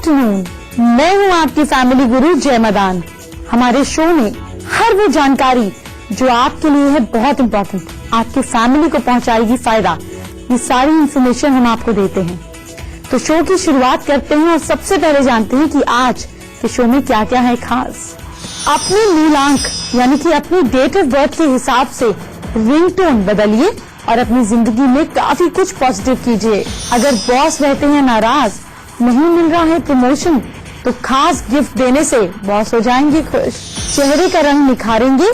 Afternoon, मैं हूँ आपकी फैमिली गुरु जय मदान। हमारे शो में हर वो जानकारी जो आपके लिए है बहुत इम्पोर्टेंट, आपकी फैमिली को पहुंचाएगी फायदा, ये सारी इंफॉर्मेशन हम आपको देते हैं। तो शो की शुरुआत करते हैं और सबसे पहले जानते हैं कि आज के शो में क्या क्या है खास। अपने नीलांक यानी कि अपनी डेट ऑफ बर्थ के हिसाब से रिंगटोन बदलिए और अपनी जिंदगी में काफी कुछ पॉजिटिव कीजिए। अगर बॉस रहते हैं नाराज, नहीं मिल रहा है प्रमोशन, तो खास गिफ्ट देने से बॉस हो जाएंगे खुश। चेहरे का रंग निखारेंगे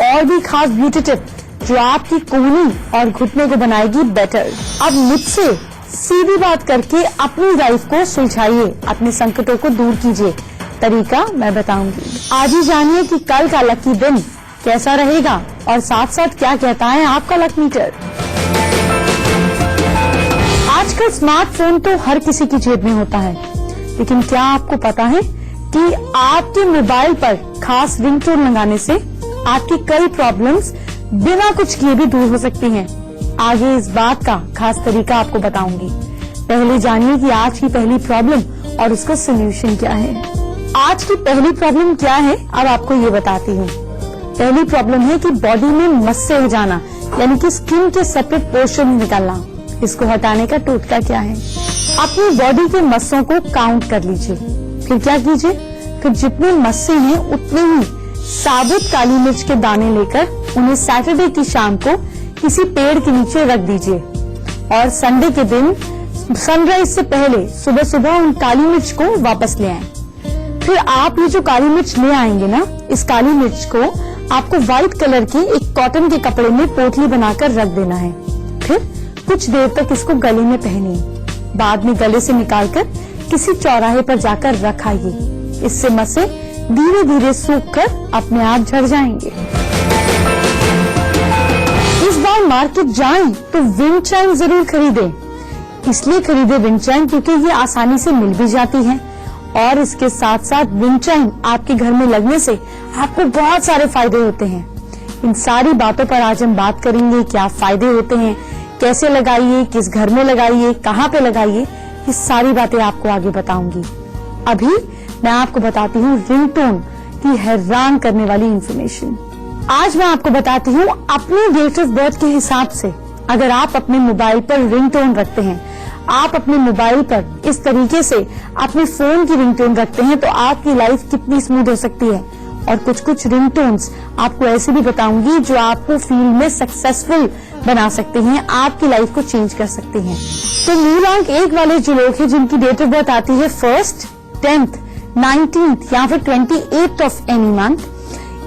और भी खास ब्यूटी टिप जो आपकी कोहनी और घुटने को बनाएगी बेटर। अब मुझसे सीधी बात करके अपनी लाइफ को सुलझाइए, अपने संकटों को दूर कीजिए। तरीका मैं बताऊंगी। आज ही जानिए कि कल का लकी दिन कैसा रहेगा और साथ साथ क्या कहता है आपका लक मीटर। आजकल स्मार्टफोन तो हर किसी की जेब में होता है, लेकिन क्या आपको पता है कि आपके मोबाइल पर खास रिंगटोन लगाने से आपकी कई प्रॉब्लम्स बिना कुछ किए भी दूर हो सकती हैं। आगे इस बात का खास तरीका आपको बताऊंगी। पहले जानिए कि आज की पहली प्रॉब्लम और उसका सोल्यूशन क्या है। आज की पहली प्रॉब्लम क्या है, अब आपको ये बताती हूँ। पहली प्रॉब्लम है कि बॉडी में मस्से हो जाना, यानी कि स्किन के सेपरेट पोर्शन निकलना। इसको हटाने का टोटका क्या है? अपनी बॉडी के मस्सों को काउंट कर लीजिए। फिर क्या कीजिए, फिर जितने मस्से हैं उतने ही साबुत काली मिर्च के दाने लेकर उन्हें सैटरडे की शाम को किसी पेड़ के नीचे रख दीजिए और संडे के दिन सनराइज से पहले सुबह सुबह उन काली मिर्च को वापस ले आएं। फिर आप ये जो काली मिर्च ले आएंगे ना, इस काली मिर्च को आपको व्हाइट कलर के एक कॉटन के कपड़े में पोटली बनाकर रख देना है। फिर कुछ देर तक इसको गले में पहनिए, बाद में गले से निकालकर किसी चौराहे पर जाकर रखाइए। इससे मस्से धीरे धीरे सूखकर अपने आप झड़ जाएंगे। इस बार मार्केट जाएं तो विंड चाइम जरूर खरीदें। इसलिए खरीदे विंड चाइम क्योंकि ये आसानी से मिल भी जाती है और इसके साथ साथ विंड चाइम आपके घर में लगने से आपको बहुत सारे फायदे होते हैं। इन सारी बातों पर आज हम बात करेंगे। क्या फायदे होते हैं, कैसे लगाइए, किस घर में लगाइए, कहाँ पे लगाइए, ये सारी बातें आपको आगे बताऊंगी। अभी मैं आपको बताती हूँ रिंगटोन की हैरान करने वाली इंफॉर्मेशन। आज मैं आपको बताती हूँ अपनी डेट ऑफ बर्थ के हिसाब से अगर आप अपने मोबाइल पर रिंगटोन रखते हैं, आप अपने मोबाइल पर इस तरीके से अपने फोन की रिंगटोन रखते हैं तो आपकी लाइफ कितनी स्मूथ हो सकती है। और कुछ कुछ रिंगटोन्स आपको ऐसे भी बताऊंगी जो आपको फील्ड में सक्सेसफुल बना सकते हैं, आपकी लाइफ को चेंज कर सकते हैं। तो नीलांक 1 वाले जो लोग हैं जिनकी डेट ऑफ बर्थ आती है 1st, 10th, 19th या फिर 28th ऑफ एनी मंथ,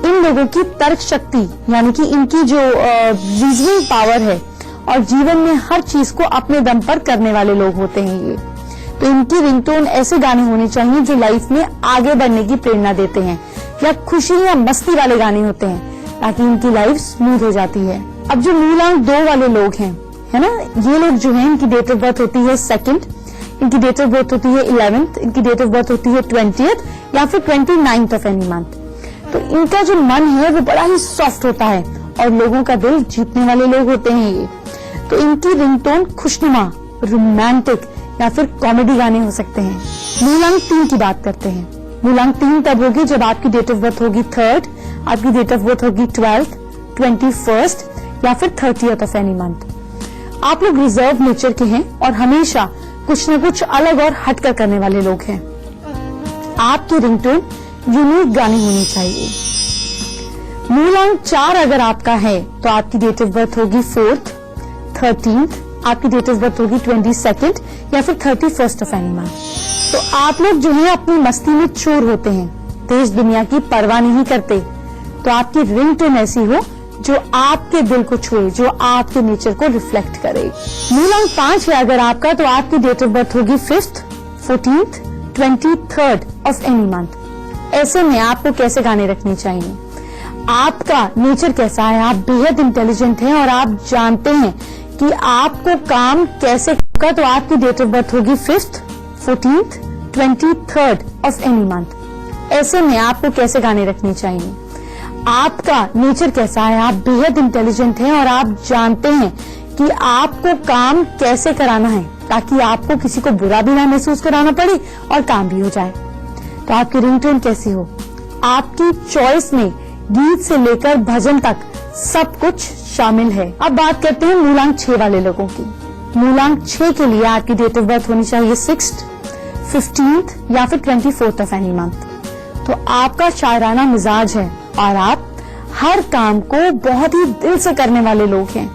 इन लोगों की तर्क शक्ति यानी कि इनकी जो रीजनिंग पावर है और जीवन में हर चीज को अपने दम पर करने वाले लोग होते हैं ये। तो इनकी रिंगटोन ऐसे गाने होने चाहिए जो लाइफ में आगे बढ़ने की प्रेरणा देते हैं, या खुशी या मस्ती वाले गाने होते हैं, ताकि इनकी लाइफ स्मूथ हो जाती है। अब जो नीलांक 2 वाले लोग हैं, है ना, ये लोग जो हैं इनकी डेट ऑफ बर्थ होती है 2nd, इनकी डेट ऑफ बर्थ होती है 11th, इनकी डेट ऑफ बर्थ होती है 20th या फिर 29th ऑफ एनी मंथ। तो इनका जो मन है वो बड़ा ही सॉफ्ट होता है और लोगों का दिल जीतने वाले लोग होते हैं ये। तो इनकी रिंगटोन खुशनुमा, रोमांटिक या फिर कॉमेडी गाने हो सकते हैं। नीलांक 3 की बात करते हैं। नीलांक 3 तब होगी जब आपकी डेट ऑफ बर्थ होगी 3rd, आपकी डेट ऑफ बर्थ होगी 12th, 21st या फिर 30th ऑफ एनी मंथ। आप लोग रिजर्व नेचर के हैं और हमेशा कुछ न कुछ अलग और हटकर करने वाले लोग हैं। आपकी रिंगटोन यूनिक गाने होनी चाहिए। नीलांक 4 अगर आपका है तो आपकी डेट ऑफ बर्थ होगी 4th, 13th, आपकी डेट ऑफ बर्थ होगी 22nd या फिर 31st ऑफ एनी मंथ। तो आप लोग जो है अपनी मस्ती में चोर होते हैं, देश दुनिया की परवाह नहीं करते। तो आपकी रिंगटोन ऐसी हो जो आपके दिल को छुए, जो आपके नेचर को रिफ्लेक्ट करे। नीलांक 5 है अगर आपका तो आपकी डेट ऑफ बर्थ होगी 5th, 14th, 23rd of any month. ऐसे में आपको कैसे गाने रखने चाहिए? आपका नेचर कैसा है? आप बेहद इंटेलिजेंट हैं और आप जानते हैं कि आपको काम कैसे होगा। तो आपकी डेट ऑफ बर्थ होगी 5th, 14th, 23rd of any month. ऐसे में आपको कैसे गाने रखने चाहिए? आपका नेचर कैसा है? आप बेहद इंटेलिजेंट हैं और आप जानते हैं कि आपको काम कैसे कराना है ताकि आपको किसी को बुरा भी ना महसूस कराना पड़े और काम भी हो जाए। तो आपकी रिंगटोन कैसी हो, आपकी चॉइस में गीत से लेकर भजन तक सब कुछ शामिल है। अब बात करते हैं मूलांक 6 वाले लोगों की। मूलांक 6 के लिए आपकी डेट ऑफ बर्थ होनी चाहिए 6th, 15th या फिर 24th ऑफ एनी मंथ। तो आपका शायराना मिजाज है और आप हर काम को बहुत ही दिल से करने वाले लोग हैं।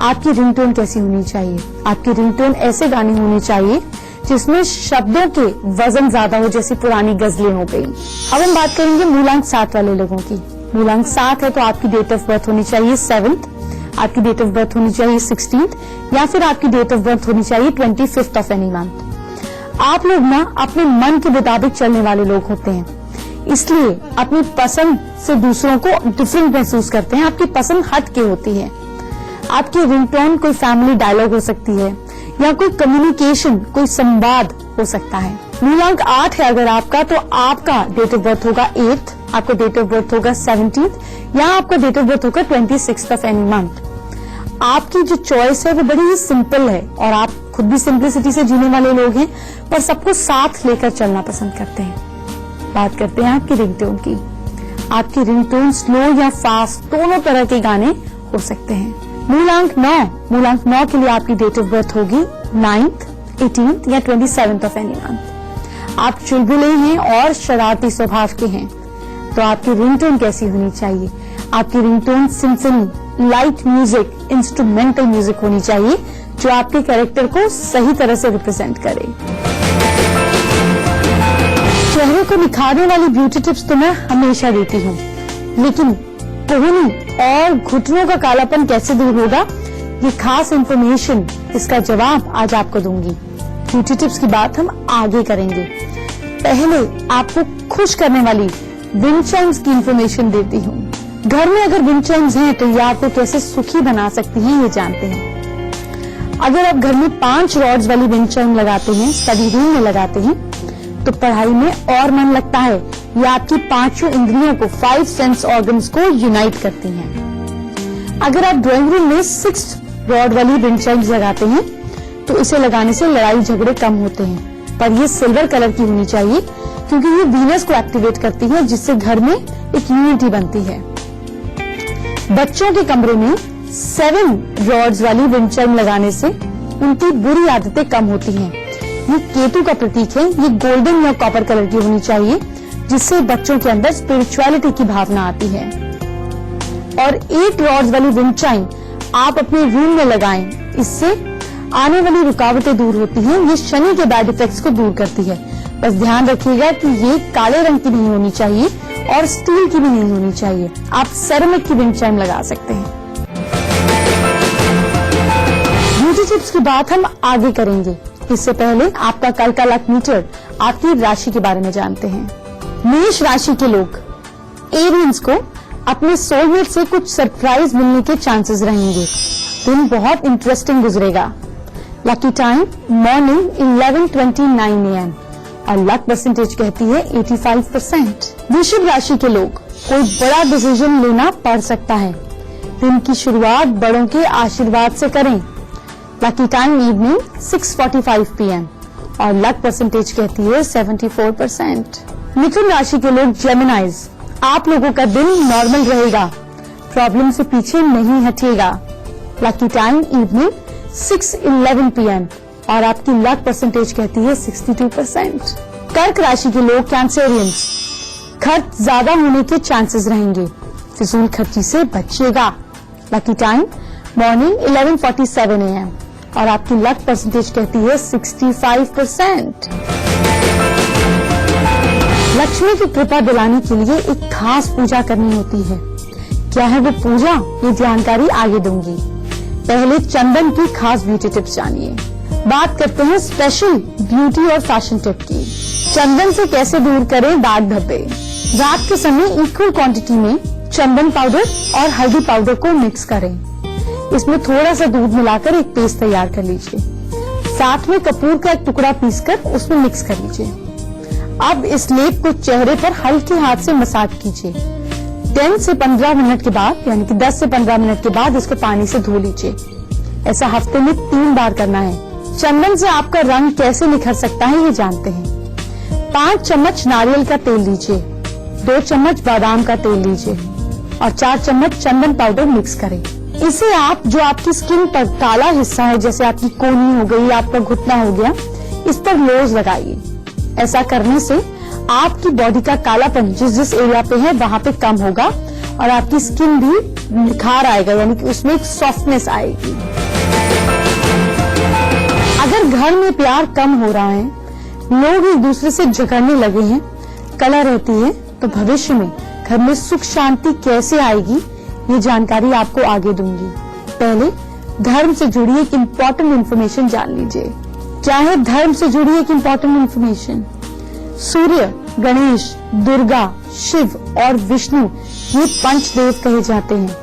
आपकी रिंगटोन कैसी होनी चाहिए, आपकी रिंगटोन ऐसे गाने होने चाहिए जिसमें शब्दों के वजन ज्यादा हो, जैसी पुरानी गजलें हो गई। अब हम बात करेंगे मूलांक 7 वाले लोगों की। मूलांक 7 है तो आपकी डेट ऑफ बर्थ होनी चाहिए 7th, आपकी डेट ऑफ बर्थ होनी चाहिए 16th या फिर आपकी डेट ऑफ बर्थ होनी चाहिए 25th ऑफ एनी मंथ। आप लोग ना अपने मन के मुताबिक चलने वाले लोग होते हैं, इसलिए अपनी पसंद से दूसरों को डिफरेंट महसूस करते हैं। आपकी पसंद हट के होती है। आपकी रिंगटोन कोई फैमिली डायलॉग हो सकती है या कोई कम्युनिकेशन, कोई संवाद हो सकता है। मूलांक 8 है अगर आपका, तो आपका डेट ऑफ बर्थ होगा 8th, आपका डेट ऑफ बर्थ होगा 17th या आपका डेट ऑफ बर्थ होगा 26th ऑफ एनी मंथ। आपकी जो चॉइस है वो बड़ी ही सिंपल है और आप खुद भी सिंपलिसिटी से जीने वाले लोग हैं, पर सबको साथ लेकर चलना पसंद करते हैं। बात करते हैं आपकी रिंगटोन की। आपकी रिंगटोन स्लो या फास्ट दोनों तरह के गाने हो सकते हैं। मूलांक 9 के लिए आपकी डेट ऑफ बर्थ होगी 9th, 18th या 27th ऑफ एनी मंथ। आप चुलबुले हैं और शरारती स्वभाव के हैं, तो आपकी रिंगटोन कैसी होनी चाहिए? आपकी ringtone symphony, light music, instrumental music होनी चाहिए जो आपके कैरेक्टर को सही तरह से रिप्रेजेंट करे। चेहरे को निखारने वाली ब्यूटी टिप्स तो मैं हमेशा देती हूँ, लेकिन कोहनी और घुटनों का कालापन कैसे दूर होगा, ये खास इंफॉर्मेशन, इसका जवाब आज आपको दूंगी। ब्यूटी टिप्स की बात हम आगे करेंगे। पहले आपको खुश करने वाली विंड चाइम्स की इंफॉर्मेशन देती हूँ। घर में अगर विंड चाइम्स हैं तो ये आपको कैसे सुखी बना सकती हैं ये जानते हैं। अगर आप घर में 5 रॉड्स वाली विंड चाइम लगाते हैं, स्टडी रूम में लगाते हैं, तो पढ़ाई में और मन लगता है। ये आपकी 5 इंद्रियों को, 5 सेंस ऑर्गन्स को यूनाइट करती हैं। अगर आप ड्राइंग रूम में 6 रॉड वाली विंड चाइम्स लगाते हैं तो इसे लगाने से लड़ाई झगड़े कम होते हैं, पर ये सिल्वर कलर की होनी चाहिए क्योंकि ये वीनस को एक्टिवेट करती है, जिससे घर में एक यूनिटी बनती है। बच्चों के कमरे में 7 रॉड्स वाली विंड चाइम लगाने से उनकी बुरी आदतें कम होती हैं। ये केतु का प्रतीक है। ये गोल्डन या कॉपर कलर की होनी चाहिए, जिससे बच्चों के अंदर स्पिरिचुअलिटी की भावना आती है। और 8 रॉड्स वाली विंड चाइम आप अपने रूम में लगाएं, इससे आने वाली रुकावटें दूर होती हैं। ये शनि के बैड इफेक्ट्स को दूर करती है। बस ध्यान रखिएगा कि ये काले रंग की नहीं होनी चाहिए और स्टील की भी नहीं होनी चाहिए। आप सेरेमिक की विंड चाइम लगा सकते हैं। ब्यूटी टिप्स की बात हम आगे करेंगे, इससे पहले आपका कल का लक मीटर, आपकी राशि के बारे में जानते हैं। मेष राशि के लोग, एरियंस को अपने सोलमेट से कुछ सरप्राइज मिलने के चांसेस रहेंगे। दिन बहुत इंटरेस्टिंग गुजरेगा। लकी टाइम मॉर्निंग 11:29 AM और लक परसेंटेज कहती है 85%। वृषभ राशि के लोग, कोई बड़ा डिसीजन लेना पड़ सकता है। दिन की शुरुआत बड़ों के आशीर्वाद से करें। लकी टाइम इवनिंग 6:45 PM और लक परसेंटेज कहती है 74%। मिथुन राशि के लोग, जेमिनाइज, आप लोगों का दिन नॉर्मल रहेगा, प्रॉब्लम से पीछे नहीं हटिएगा। लकी टाइम इवनिंग 6:11 PM और आपकी लक परसेंटेज कहती है 62%। कर्क राशि के लोग, कैंसेरियंस, खर्च ज्यादा होने के चांसेस रहेंगे, फिजूल खर्ची से बचिएगा। लकी टाइम मॉर्निंग 11:47 AM और आपकी लक परसेंटेज कहती है 65%। लक्ष्मी की कृपा दिलाने के लिए एक खास पूजा करनी होती है। क्या है वो पूजा, ये जानकारी आगे दूंगी। पहले चंदन की खास ब्यूटी टिप्स जानिए। बात करते हैं स्पेशल ब्यूटी और फैशन टिप की। चंदन से कैसे दूर करें दाग धब्बे। रात के समय इक्वल क्वांटिटी में चंदन पाउडर और हल्दी पाउडर को मिक्स करें। इसमें थोड़ा सा दूध मिलाकर एक पेस्ट तैयार कर लीजिए। साथ में कपूर का एक टुकड़ा पीसकर उसमें मिक्स कर लीजिए। अब इस लेप को चेहरे पर हल्के हाथ से मसाज कीजिए। 10 से 15 मिनट के बाद, यानी कि 10 से 15 मिनट के बाद इसको पानी से धो लीजिए। ऐसा हफ्ते में 3 बार करना है। चंदन से आपका रंग कैसे निखर सकता है ये जानते हैं। 5 चम्मच नारियल का तेल लीजिए, 2 चम्मच बादाम का तेल लीजिए और 4 चम्मच चंदन पाउडर मिक्स करें। इसे आप जो आपकी स्किन पर काला हिस्सा है, जैसे आपकी कोहनी हो गई, आपका घुटना हो गया, इस पर रोज लगाइए। ऐसा करने से आपकी बॉडी का कालापन जिस एरिया पे है वहां पे कम होगा और आपकी स्किन भी निखार आएगा, यानी कि उसमें एक सॉफ्टनेस आएगी। अगर घर में प्यार कम हो रहा है, लोग एक दूसरे से झगड़ने लगे हैं, कलह रहती है, तो भविष्य में घर में सुख शांति कैसे आएगी ये जानकारी आपको आगे दूंगी। पहले धर्म से जुड़ी एक इम्पोर्टेंट इन्फॉर्मेशन जान लीजिए। क्या है धर्म से जुड़ी एक इम्पोर्टेंट इन्फॉर्मेशन? सूर्य, गणेश, दुर्गा, शिव और विष्णु ये पंचदेव कहे जाते हैं।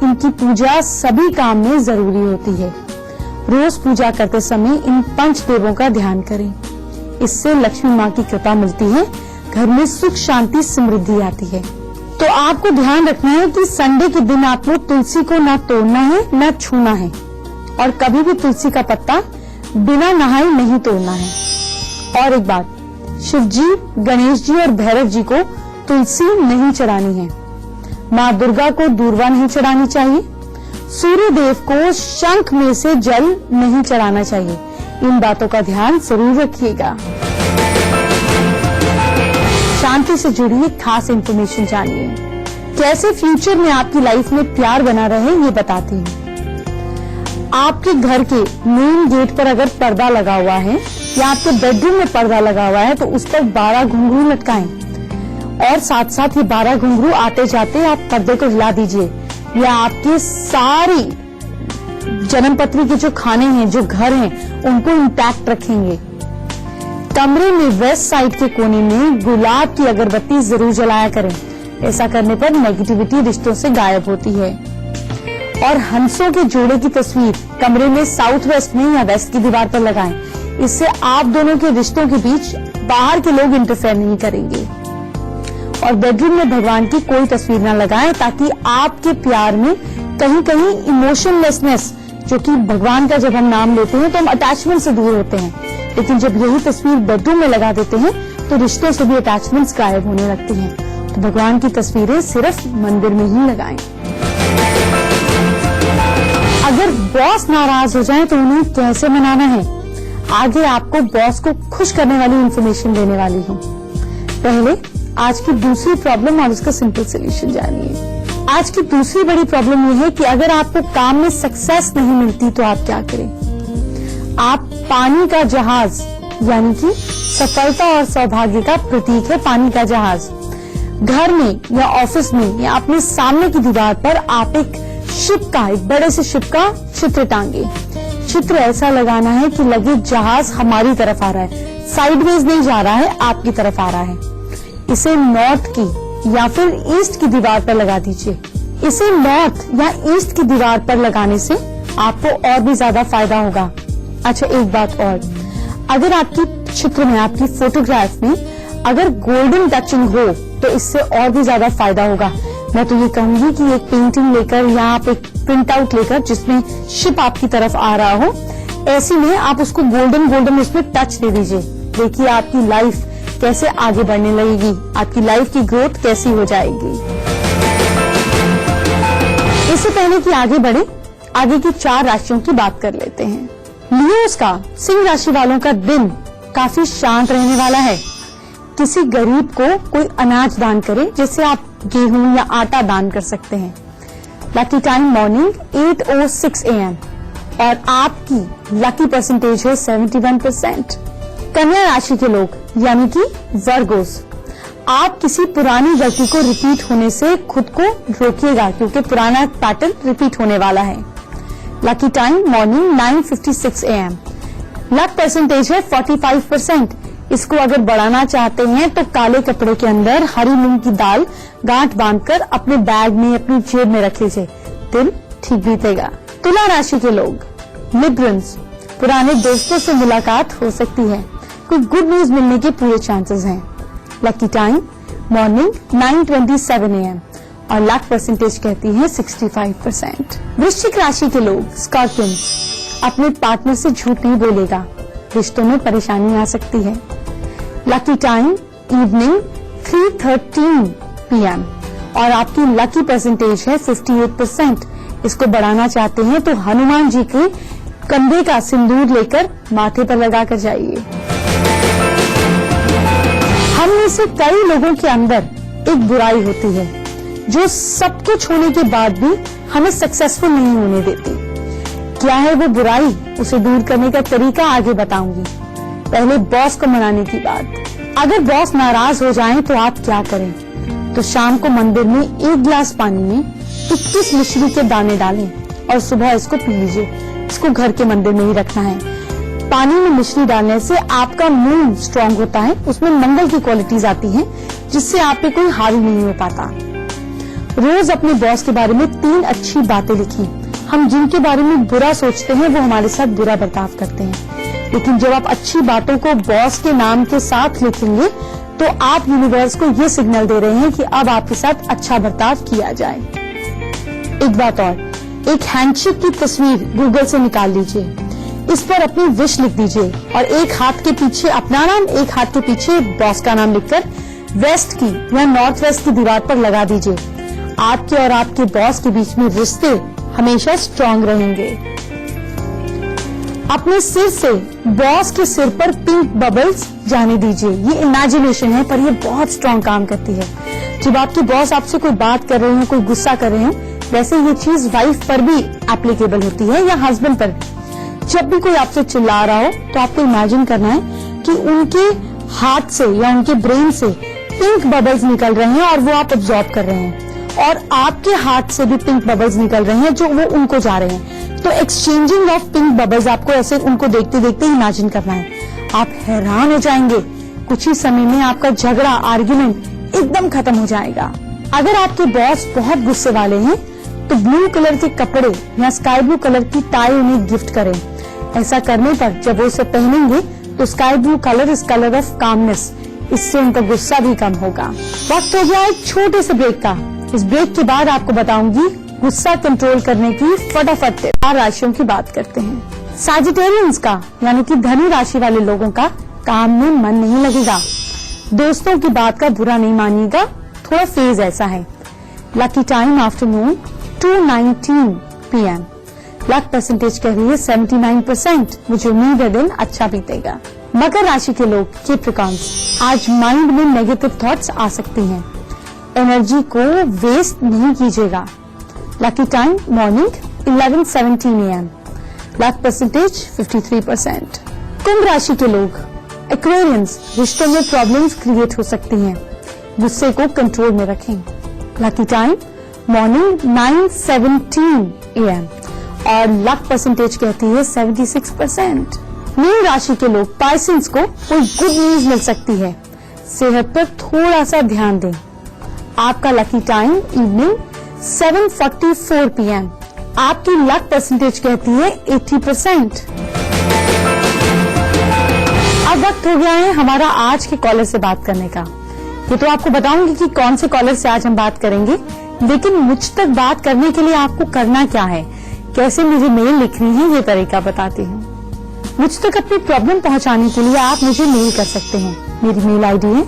इनकी पूजा सभी काम में जरूरी होती है। रोज पूजा करते समय इन पंचदेवों का ध्यान करें। इससे लक्ष्मी माँ की कृपा मिलती है, घर में सुख शांति समृद्धि आती है। तो आपको ध्यान रखना है कि संडे के दिन आपको तुलसी को ना तोड़ना है ना छूना है और कभी भी तुलसी का पत्ता बिना नहाए नहीं तोड़ना है। और एक बात, शिव जी, गणेश जी और भैरव जी को तुलसी नहीं चढ़ानी है। माँ दुर्गा को दूर्वा नहीं चढ़ानी चाहिए। सूर्य देव को शंख में से जल नहीं चढ़ाना चाहिए। इन बातों का ध्यान जरूर रखिएगा। शांति से जुड़ी एक खास इन्फॉर्मेशन जानिए। कैसे फ्यूचर में आपकी लाइफ में प्यार बना रहे ये बताती हूँ। आपके घर के मेन गेट पर अगर पर्दा लगा हुआ है या आपके बेडरूम में पर्दा लगा हुआ है तो उस पर 12 घुंघरू लटकाएं और साथ साथ ये 12 घुंघरू आते जाते आप पर्दे को हिला दीजिए। या आपके सारी जन्मपत्री के जो खाने हैं, जो घर हैं, उनको इंटैक्ट रखेंगे। कमरे में वेस्ट साइड के कोने में गुलाब की अगरबत्ती जरूर जलाया करें। ऐसा करने पर नेगेटिविटी रिश्तों से गायब होती है। और हंसों के जोड़े की तस्वीर कमरे में साउथ वेस्ट में या वेस्ट की दीवार पर लगाएं। इससे आप दोनों के रिश्तों के बीच बाहर के लोग इंटरफेयर नहीं करेंगे। और बेडरूम में भगवान की कोई तस्वीर न लगाएं ताकि आपके प्यार में कहीं कहीं इमोशनलेसनेस, जो कि भगवान का जब हम नाम लेते हैं तो हम अटैचमेंट से दूर होते हैं, लेकिन जब यही तस्वीर बेडरूम में लगा देते हैं तो रिश्तों से भी अटैचमेंट्स गायब होने लगती हैं। तो भगवान की तस्वीरें सिर्फ मंदिर में ही लगाएं। अगर बॉस नाराज हो जाए तो उन्हें कैसे मनाना है, आगे आपको बॉस को खुश करने वाली इन्फॉर्मेशन देने वाली हूँ। पहले आज की दूसरी प्रॉब्लम और उसका सिंपल सोल्यूशन जानिए। आज की दूसरी बड़ी प्रॉब्लम यह है कि अगर आपको काम में सक्सेस नहीं मिलती तो आप क्या करें? आप पानी का जहाज, यानी कि सफलता और सौभाग्य का प्रतीक है पानी का जहाज। घर में या ऑफिस में या अपने सामने की दीवार पर आप एक शिप का, एक बड़े से शिप का चित्र टांगे। चित्र ऐसा लगाना है कि लगे जहाज हमारी तरफ आ रहा है, साइडवेज नहीं जा रहा है, आपकी तरफ आ रहा है। इसे नॉर्थ की या फिर ईस्ट की दीवार पर लगा दीजिए। इसे नॉर्थ या ईस्ट की दीवार पर लगाने से आपको और भी ज्यादा फायदा होगा। अच्छा, एक बात और, अगर आपकी चित्र में, आपकी फोटोग्राफ में अगर गोल्डन टचिंग हो तो इससे और भी ज्यादा फायदा होगा। मैं तो ये कहूंगी कि एक पेंटिंग लेकर या आप एक प्रिंट आउट लेकर जिसमें शिप आपकी तरफ आ रहा हो, ऐसी में आप उसको गोल्डन उसमें टच दे दीजिए। देखिए आपकी लाइफ कैसे आगे बढ़ने लगेगी, आपकी लाइफ की ग्रोथ कैसी हो जाएगी। इससे पहले कि आगे बढ़े, आगे की 4 राशियों की बात कर लेते हैं। लियोस का, सिंह राशि वालों का दिन काफी शांत रहने वाला है। किसी गरीब को कोई अनाज दान करें, जिससे आप गेहूं या आटा दान कर सकते हैं। लकी टाइम मॉर्निंग 8:06 AM और आपकी लकी परसेंटेज है 71%। कन्या राशि के लोग यानी कि वर्गोस, आप किसी पुरानी गलती को रिपीट होने से खुद को रोकिएगा क्योंकि पुराना पैटर्न रिपीट होने वाला है। Lucky time morning 9:56 AM। Luck percentage है 45%। इसको अगर बढ़ाना चाहते हैं तो काले कपड़े के अंदर हरी मूंग की दाल गांठ बांधकर अपने बैग में, अपनी जेब में रख लीजिए, दिन ठीक बीतेगा। तुला राशि के लोग, लिब्रंस, पुराने दोस्तों से मुलाकात हो सकती है, कोई गुड न्यूज मिलने के पूरे चांसेस हैं। लकी टाइम मॉर्निंग 9:27 AM और लक परसेंटेज कहती है 65%। वृश्चिक राशि के लोग, स्कॉर्पियंस, अपने पार्टनर से झूठ नहीं बोलेगा, रिश्तों में परेशानी आ सकती है। लकी टाइम इवनिंग 3:13 PM और आपकी लकी परसेंटेज है 58%। इसको बढ़ाना चाहते हैं तो हनुमान जी के कंधे का सिंदूर लेकर माथे पर लगाकर जाइए। हम में से कई लोगों के अंदर एक बुराई होती है जो सब कुछ होने के बाद भी हमें सक्सेसफुल नहीं होने देती। क्या है वो बुराई, उसे दूर करने का तरीका आगे बताऊंगी। पहले बॉस को मनाने की बात। अगर बॉस नाराज हो जाएं तो आप क्या करें? तो शाम को मंदिर में 1 गिलास पानी में 21 मिश्री के दाने डालें और सुबह इसको पी लीजिए। इसको घर के मंदिर में ही रखना है। पानी में मिश्री डालने से आपका मूड स्ट्रांग होता है, उसमें मंगल की क्वालिटीज आती हैं जिससे आप पे कोई हावी नहीं हो पाता। रोज अपने बॉस के बारे में 3 अच्छी बातें लिखिए। हम जिनके बारे में बुरा सोचते हैं वो हमारे साथ बुरा बर्ताव करते हैं, लेकिन जब आप अच्छी बातों को बॉस के नाम के साथ लिखेंगे तो आप यूनिवर्स को ये सिग्नल दे रहे हैं कि अब आपके साथ अच्छा बर्ताव किया जाए। एक बात और, एक हैंडशेक की तस्वीर गूगल से निकाल लीजिए, इस पर अपनी विश लिख दीजिए और एक हाथ के पीछे अपना नाम, एक हाथ के पीछे बॉस का नाम लिखकर वेस्ट की या नॉर्थ वेस्ट की दीवार पर लगा दीजिए। आपके और आपके बॉस के बीच में रिश्ते हमेशा स्ट्रांग रहेंगे। अपने सिर से बॉस के सिर पर पिंक बबल्स जाने दीजिए। ये इमेजिनेशन है पर ये बहुत स्ट्रांग काम करती है। जब आपके बॉस आपसे कोई बात कर रहे हो, कोई गुस्सा कर रहे हो, वैसे ये चीज वाइफ पर भी एप्लीकेबल होती है या हस्बैंड पर। जब भी कोई आपसे चिल्ला रहा हो तो आपको इमेजिन करना है कि उनके हाथ से या उनके ब्रेन से पिंक बबल्स निकल रहे हैं और वो आप ऑब्जॉर्व कर रहे हैं, और आपके हाथ से भी पिंक बबल्स निकल रहे हैं जो वो उनको जा रहे हैं। तो एक्सचेंजिंग ऑफ पिंक बबल्स आपको ऐसे उनको देखते देखते इमेजिन करना है। आप हैरान हो जाएंगे, कुछ ही समय में आपका झगड़ा, आर्ग्यूमेंट एकदम खत्म हो जाएगा। अगर आपके बॉस बहुत गुस्से वाले हैं तो ब्लू कलर के कपड़े या स्काई ब्लू कलर की टाई उन्हें गिफ्ट करें। ऐसा करने पर जब वो उसे पहनेंगे तो sky blue colour is colour of calmness, इससे उनका गुस्सा भी कम होगा। वक्त हो गया एक छोटे से ब्रेक का। इस ब्रेक के बाद आपको बताऊंगी गुस्सा कंट्रोल करने की फटाफट 4 राशियों की बात करते हैं। सैजिटेरियंस का यानी कि धनु राशि वाले लोगों का काम में मन नहीं लगेगा। दोस्तों की बात का बुरा नहीं मानिएगा, थोड़ा फेज ऐसा है। Lucky time afternoon 2:19 PM। Luck percentage कह रही है 79%। मुझे उम्मीद है दिन अच्छा बीतेगा। मकर राशि के लोग, कैप्रिकॉर्न्स, आज माइंड में नेगेटिव थॉट्स आ सकती हैं। एनर्जी को वेस्ट नहीं कीजिएगा। Lucky time morning 11:17 AM। Luck percentage 53%। कुंभ राशि के लोग, एक्वेरियंस, रिश्तों में प्रॉब्लम्स क्रिएट हो सकती हैं, गुस्से को कंट्रोल में रखें। लकी टाइम मॉर्निंग 9:17 AM और लक परसेंटेज कहती है 76%। मीन राशि के लोग, पाइसेंस को कोई गुड न्यूज मिल सकती है, सेहत पर थोड़ा सा ध्यान दें। आपका लकी टाइम इवनिंग 7:44 PM। आपकी लक परसेंटेज कहती है 80%। अब वक्त हो गया है हमारा आज के कॉलर से बात करने का। ये तो आपको बताऊंगी कि कौन से कॉलर से आज हम बात करेंगे, लेकिन मुझ तक बात करने के लिए आपको करना क्या है, कैसे मुझे मेल लिखनी है, ये तरीका बताती हूँ। मुझ तक अपनी प्रॉब्लम पहुंचाने के लिए आप मुझे मेल कर सकते हैं। मेरी मेल आईडी है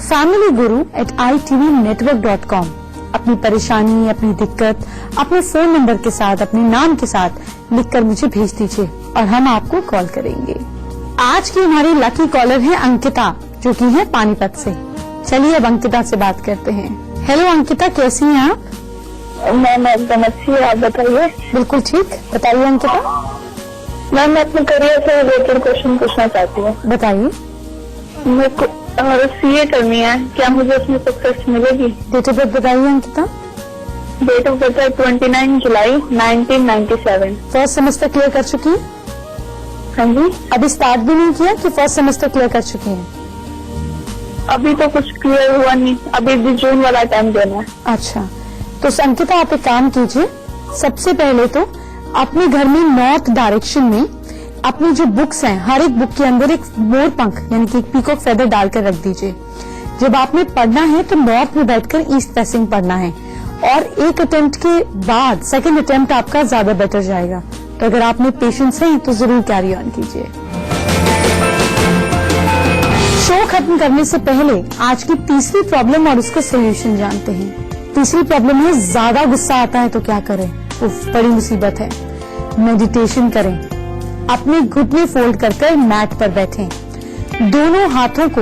familyguru@itvnetwork.com। अपनी परेशानी, अपनी दिक्कत, अपने फोन नंबर के साथ, अपने नाम के साथ लिखकर मुझे भेज दीजिए और हम आपको कॉल करेंगे। आज की हमारी लकी कॉलर है अंकिता, जो कि है पानीपत से। चलिए अब अंकिता से बात करते हैं। हेलो अंकिता, कैसी हैं आप? मैम एकदम अच्छी है, आप बताइए। बिल्कुल ठीक, बताइए अंकिता। मैम मैं अपने करियर से रिलेटेड क्वेश्चन पूछना चाहती हूँ। बताइए। मेरे को सीए करनी है, क्या मुझे उसमें सक्सेस मिलेगी? डेट ऑफ बर्थ बताइए अंकिता। डेट ऑफ बर्थ है 29 जुलाई 1997। फर्स्ट सेमेस्टर क्लियर कर चुकी है? हाँ जी। अभी स्टार्ट भी नहीं किया कि फर्स्ट सेमेस्टर क्लियर कर चुकी हैं? अभी तो कुछ क्लियर हुआ नहीं, अभी भी जून वाला टाइम देना है। अच्छा, तो अंकिता आप एक काम कीजिए, सबसे पहले तो अपने घर में नॉर्थ डायरेक्शन में अपनी जो बुक्स हैं, हर एक बुक के अंदर एक मोर पंख यानी कि एक पीकॉक फेदर डालकर रख दीजिए। जब आपने पढ़ना है तो नॉर्थ में बैठकर ईस्ट फेसिंग पढ़ना है और एक अटेम्प्ट के बाद सेकंड अटेम्प्ट आपका ज्यादा बेटर जाएगा। तो अगर आप में पेशेंस है तो जरूर कैरी ऑन कीजिए। शो खत्म करने से पहले आज की तीसरी प्रॉब्लम और उसका सोल्यूशन जानते हैं। तीसरी प्रॉब्लम है ज्यादा गुस्सा आता है तो क्या करें। उफ, बड़ी मुसीबत है। मेडिटेशन करें, अपने घुटने फोल्ड कर मैट पर बैठें, दोनों हाथों को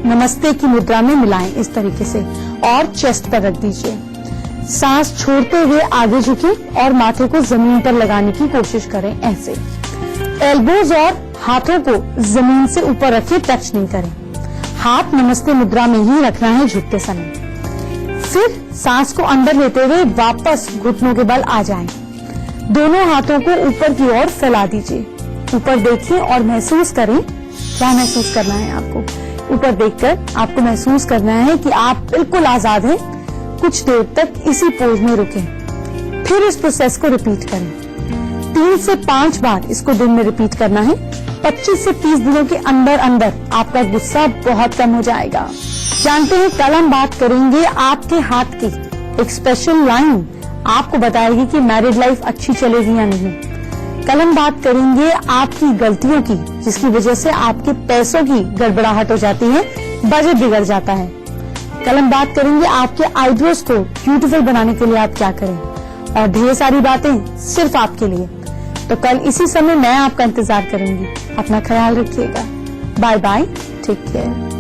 नमस्ते की मुद्रा में मिलाएं इस तरीके से और चेस्ट पर रख दीजिए। सांस छोड़ते हुए आगे झुकें और माथे को जमीन पर लगाने की कोशिश करें ऐसे। एल्बोज और हाथों को जमीन से ऊपर रखे टच नहीं करें। हाथ नमस्ते मुद्रा में ही रखना है झुकते समय। फिर सांस को अंदर लेते हुए वापस घुटनों के बल आ जाएं। दोनों हाथों को ऊपर की ओर फैला दीजिए। ऊपर देखिए और महसूस करें। क्या महसूस करना है आपको? ऊपर देखकर आपको महसूस करना है कि आप बिल्कुल आजाद हैं। कुछ देर तक इसी पोज में रुकें। फिर इस प्रोसेस को रिपीट करें। 3 से 5 बार इसको दिन में रिपीट करना है। 25 से 30 दिनों के अंदर अंदर आपका गुस्सा बहुत कम हो जाएगा। जानते हैं, कल हम बात करेंगे आपके हाथ की एक स्पेशल लाइन आपको बताएगी कि मैरिड लाइफ अच्छी चलेगी या नहीं। कल हम बात करेंगे आपकी गलतियों की जिसकी वजह से आपके पैसों की गड़बड़ाहट हो जाती है, बजट बिगड़ जाता है। कल हम बात करेंगे आपके आईब्रोज को ब्यूटीफुल बनाने के लिए आप क्या करें, और ढेर सारी बातें सिर्फ आपके लिए। तो कल इसी समय मैं आपका इंतजार करूंगी। अपना ख्याल रखिएगा। Bye bye, take care.